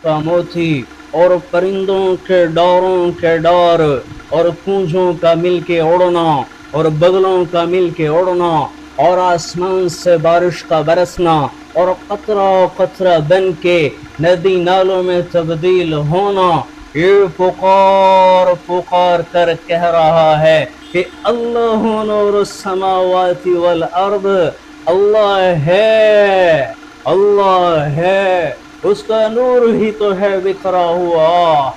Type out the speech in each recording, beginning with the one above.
کا موتی اور پرندوں کے ڈوروں کے ڈور اور پونجوں کا مل کے اڑنا اور بغلوں کا مل کے اڑنا اور آسمان سے بارش کا برسنا اور قطرہ قطرہ بن کے ندی نالوں میں تبدیل ہونا، یہ پکار پکار کر کہہ رہا ہے کہ اللہ نور السماوات والارض، اللہ ہے، اللہ ہے، اس کا نور ہی تو ہے بکھرا ہوا،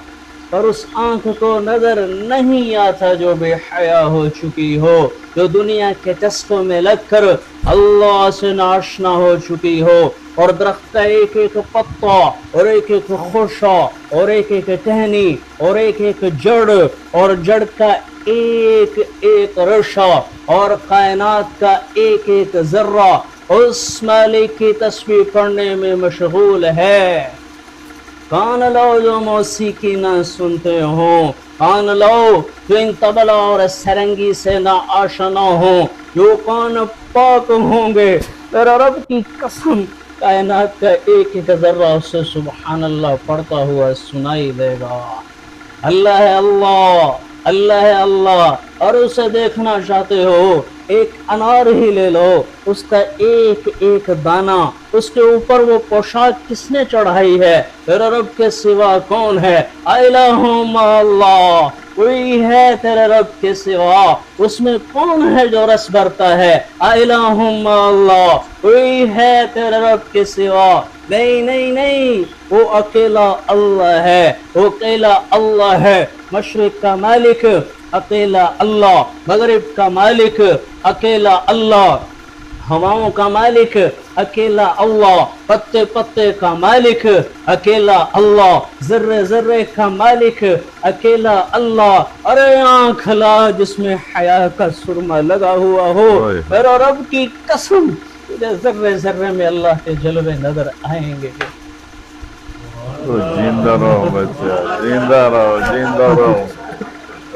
پر اس آنکھ کو نظر نہیں آتا جو بے حیا ہو چکی ہو، جو دنیا کے چسکوں میں لگ کر اللہ سے ناشنا ہو چکی ہو، اور درخت کا ایک ایک پتا اور ایک ایک خوشا اور ایک ایک ٹہنی اور ایک ایک جڑ اور جڑ کا ایک ایک رشا اور کائنات کا ایک ایک ذرہ اس مالک کی تسبیح پڑھنے میں مشغول ہے۔ کان لو جو موسیقی نہ سنتے ہوں، کان لو جو ان طبلہ اور سرنگی سے نہ آشنا ہوں، جو کان پاک ہوں گے، تیرا رب کی قسم کائنات کا ایک ایک ذرہ اسے سبحان اللہ پڑھتا ہوا سنائی دے گا۔ اللہ ہے اللہ، اللہ ہے اللہ، اور اسے دیکھنا چاہتے ہو ایک انار ہی لے لو، اس کا ایک ایک دانہ، اس کے اوپر وہ پوشاک کس نے چڑھائی ہے؟ تیرے رب کے سوا کون ہے؟ الہ مع اللہ، کوئی ہے تیرے رب کے سوا؟ اس میں کون ہے جو رس بھرتا ہے؟ الہ مع اللہ، کوئی ہے تیرے رب کے سوا؟ نہیں نہیں نہیں، وہ اکیلا اللہ ہے، وہ اکیلا اللہ ہے، مشرق کا مالک اکیلا اللہ، مغرب کا مالک اکیلا اللہ، ہواؤں کا مالک اکیلا اللہ، پتے پتے کا مالک اکیلا اللہ، ذرے ذرے کا مالک اکیلا اللہ۔ ارے آنکھ لا جس میں حیا کا سرما لگا ہوا ہو، میرا رب کی قسم تجھے ذرے ذرے میں اللہ کے جلوے نظر آئیں گے۔ زندہ رہو بچہ، زندہ رہو، زندہ رہو۔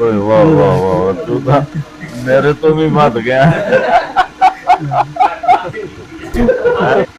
واہ واہ واہ، تو میرے تو بھی مت گیا۔